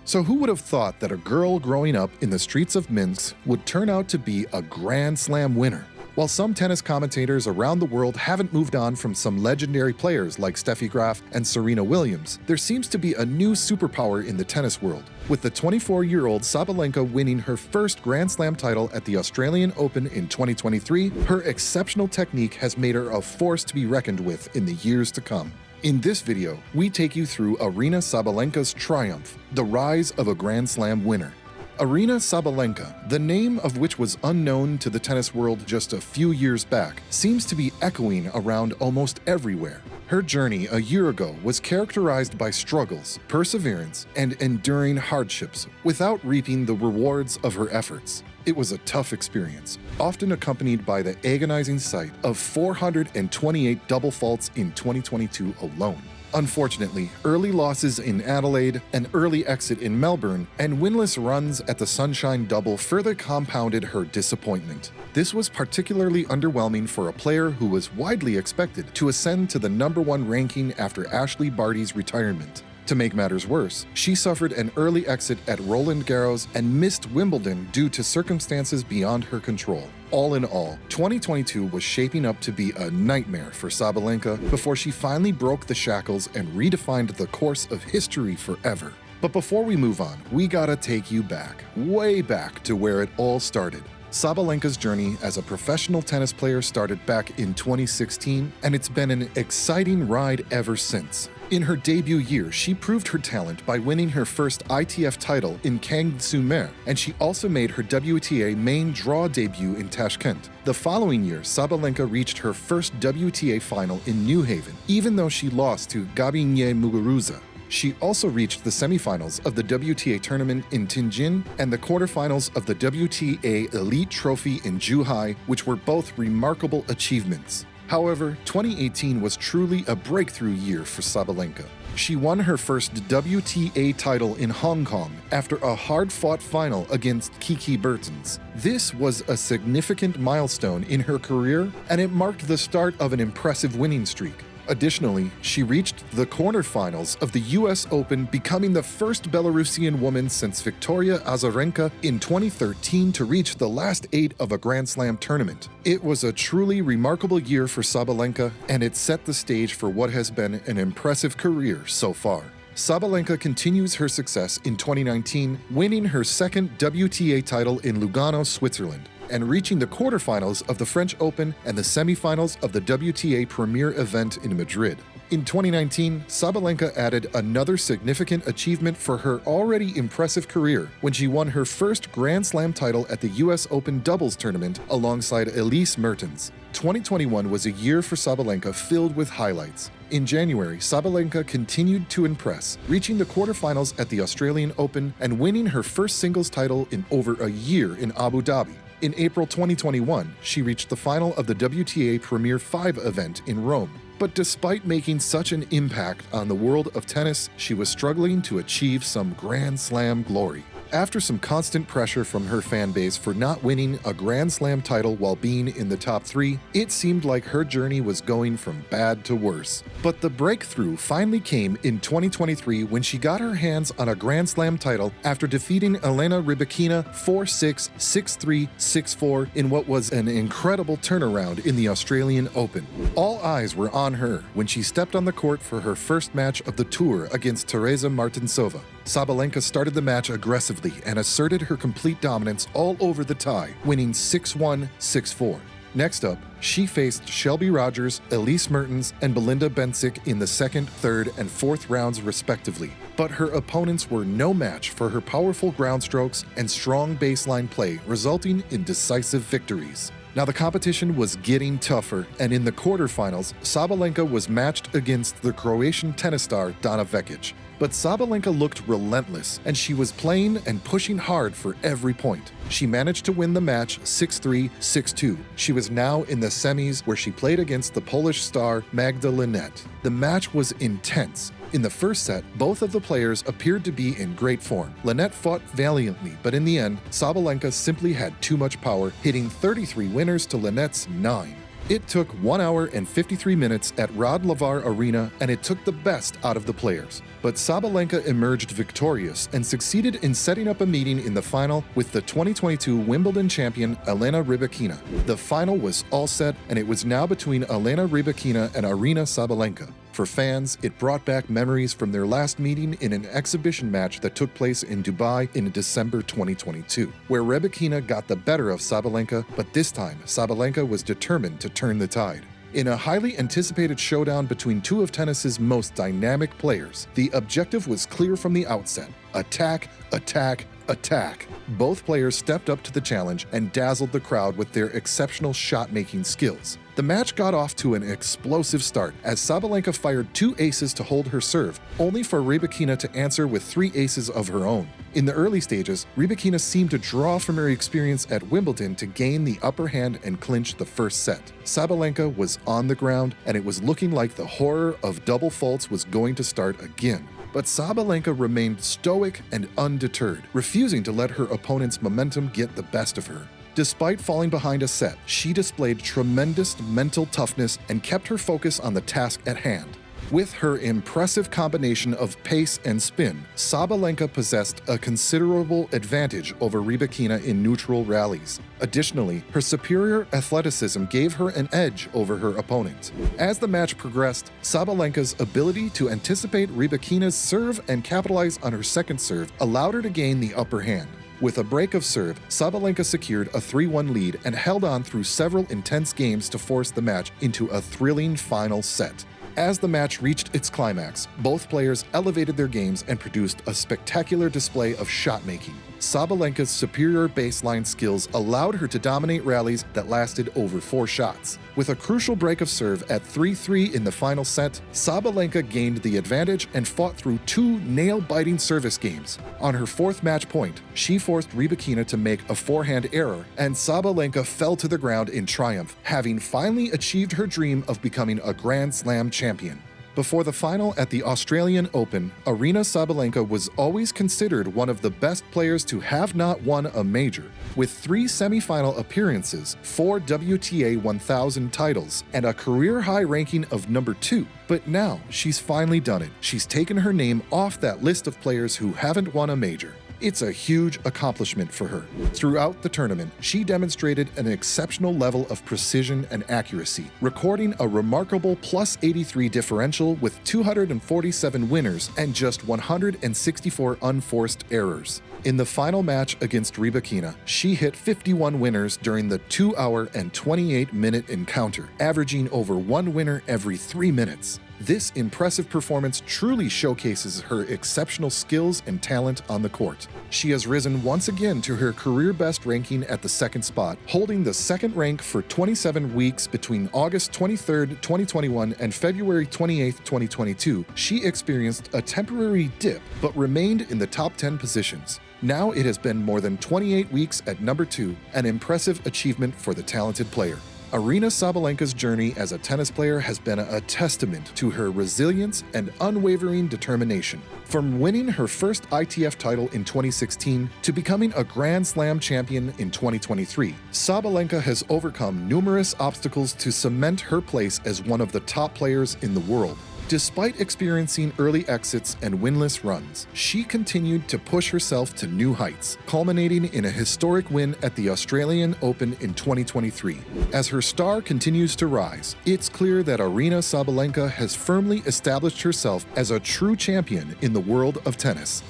So who would have thought that a girl growing up in the streets of Minsk would turn out to be a Grand Slam winner? While some tennis commentators around the world haven't moved on from some legendary players like Steffi Graf and Serena Williams, there seems to be a new superpower in the tennis world, with the 24-year-old Sabalenka winning her first Grand Slam title at the Australian Open in 2023. Her exceptional technique has made her a force to be reckoned with in the years to come. In this video, we take you through Aryna Sabalenka's triumph, the rise of a Grand Slam winner. Aryna Sabalenka, the name of which was unknown to the tennis world just a few years back, seems to be echoing around almost everywhere. Her journey a year ago was characterized by struggles, perseverance, and enduring hardships without reaping the rewards of her efforts. It was a tough experience, often accompanied by the agonizing sight of 428 double faults in 2022 alone. Unfortunately, early losses in Adelaide, an early exit in Melbourne, and winless runs at the Sunshine Double further compounded her disappointment. This was particularly underwhelming for a player who was widely expected to ascend to the #1 ranking after Ashley Barty's retirement. To make matters worse, she suffered an early exit at Roland Garros and missed Wimbledon due to circumstances beyond her control. All in all, 2022 was shaping up to be a nightmare for Sabalenka before she finally broke the shackles and redefined the course of history forever. But before we move on, we gotta take you back, way back to where it all started. Sabalenka's journey as a professional tennis player started back in 2016, and it's been an exciting ride ever since. In her debut year, she proved her talent by winning her first ITF title in Kangsu-Mer, and she also made her WTA main draw debut in Tashkent. The following year, Sabalenka reached her first WTA final in New Haven, even though she lost to Gabinier Muguruza. She also reached the semifinals of the WTA tournament in Tianjin and the quarterfinals of the WTA Elite Trophy in Zhuhai, which were both remarkable achievements. However, 2018 was truly a breakthrough year for Sabalenka. She won her first WTA title in Hong Kong after a hard-fought final against Kiki Bertens. This was a significant milestone in her career, and it marked the start of an impressive winning streak. Additionally, she reached the quarterfinals of the US Open, becoming the first Belarusian woman since Victoria Azarenka in 2013 to reach the last 8 of a Grand Slam tournament. It was a truly remarkable year for Sabalenka, and it set the stage for what has been an impressive career so far. Sabalenka continues her success in 2019, winning her second WTA title in Lugano, Switzerland, and reaching the quarterfinals of the French Open and the semifinals of the WTA Premier event in Madrid. In 2019, Sabalenka added another significant achievement for her already impressive career when she won her first Grand Slam title at the US Open doubles tournament alongside Elise Mertens. 2021 was a year for Sabalenka filled with highlights. In January, Sabalenka continued to impress, reaching the quarterfinals at the Australian Open and winning her first singles title in over a year in Abu Dhabi. In April 2021, she reached the final of the WTA Premier 5 event in Rome. But despite making such an impact on the world of tennis, she was struggling to achieve some Grand Slam glory. After some constant pressure from her fan base for not winning a Grand Slam title while being in the top 3, it seemed like her journey was going from bad to worse. But the breakthrough finally came in 2023 when she got her hands on a Grand Slam title after defeating Elena Rybakina 4-6, 6-3, 6-4 in what was an incredible turnaround in the Australian Open. All eyes were on her when she stepped on the court for her first match of the tour against Teresa Martinsova. Sabalenka started the match aggressively and asserted her complete dominance all over the tie, winning 6-1, 6-4. Next up, she faced Shelby Rogers, Elise Mertens, and Belinda Bencic in the second, third, and fourth rounds respectively. But her opponents were no match for her powerful ground strokes and strong baseline play, resulting in decisive victories. Now the competition was getting tougher, and in the quarterfinals, Sabalenka was matched against the Croatian tennis star Dana Vekic. But Sabalenka looked relentless, and she was playing and pushing hard for every point. She managed to win the match 6-3, 6-2. She was now in the semis where she played against the Polish star Magda Linette. The match was intense. In the first set, both of the players appeared to be in great form. Linette fought valiantly, but in the end, Sabalenka simply had too much power, hitting 33 winners to Linette's 9. It took 1 hour and 53 minutes at Rod Laver Arena, and it took the best out of the players. But Sabalenka emerged victorious and succeeded in setting up a meeting in the final with the 2022 Wimbledon champion Elena Rybakina. The final was all set, and it was now between Elena Rybakina and Aryna Sabalenka. For fans, it brought back memories from their last meeting in an exhibition match that took place in Dubai in December 2022, where Rybakina got the better of Sabalenka, but this time Sabalenka was determined to turn the tide. In a highly anticipated showdown between two of tennis's most dynamic players, the objective was clear from the outset: attack, attack, attack. Both players stepped up to the challenge and dazzled the crowd with their exceptional shot-making skills. The match got off to an explosive start as Sabalenka fired 2 aces to hold her serve, only for Rybakina to answer with 3 aces of her own. In the early stages, Rybakina seemed to draw from her experience at Wimbledon to gain the upper hand and clinch the first set. Sabalenka was on the ground, and it was looking like the horror of double faults was going to start again. But Sabalenka remained stoic and undeterred, refusing to let her opponent's momentum get the best of her. Despite falling behind a set, she displayed tremendous mental toughness and kept her focus on the task at hand. With her impressive combination of pace and spin, Sabalenka possessed a considerable advantage over Rybakina in neutral rallies. Additionally, her superior athleticism gave her an edge over her opponent. As the match progressed, Sabalenka's ability to anticipate Rybakina's serve and capitalize on her second serve allowed her to gain the upper hand. With a break of serve, Sabalenka secured a 3-1 lead and held on through several intense games to force the match into a thrilling final set. As the match reached its climax, both players elevated their games and produced a spectacular display of shot-making. Sabalenka's superior baseline skills allowed her to dominate rallies that lasted over 4 shots. With a crucial break of serve at 3-3 in the final set, Sabalenka gained the advantage and fought through 2 nail-biting service games. On her 4th match point, she forced Rybakina to make a forehand error, and Sabalenka fell to the ground in triumph, having finally achieved her dream of becoming a Grand Slam champion. Before the final at the Australian Open, Aryna Sabalenka was always considered one of the best players to have not won a major. With 3 semifinal appearances, 4 WTA 1000 titles, and a career-high ranking of number 2. But now, she's finally done it. She's taken her name off that list of players who haven't won a major. It's a huge accomplishment for her. Throughout the tournament, she demonstrated an exceptional level of precision and accuracy, recording a remarkable +83 differential with 247 winners and just 164 unforced errors. In the final match against Rybakina, she hit 51 winners during the 2-hour and 28-minute encounter, averaging over 1 winner every 3 minutes. This impressive performance truly showcases her exceptional skills and talent on the court. She has risen once again to her career best ranking at the 2nd spot, holding the 2nd rank for 27 weeks between August 23, 2021 and February 28, 2022. She experienced a temporary dip, but remained in the top 10 positions. Now it has been more than 28 weeks at number 2, an impressive achievement for the talented player. Aryna Sabalenka's journey as a tennis player has been a testament to her resilience and unwavering determination. From winning her first ITF title in 2016 to becoming a Grand Slam champion in 2023, Sabalenka has overcome numerous obstacles to cement her place as one of the top players in the world. Despite experiencing early exits and winless runs, she continued to push herself to new heights, culminating in a historic win at the Australian Open in 2023. As her star continues to rise, it's clear that Aryna Sabalenka has firmly established herself as a true champion in the world of tennis.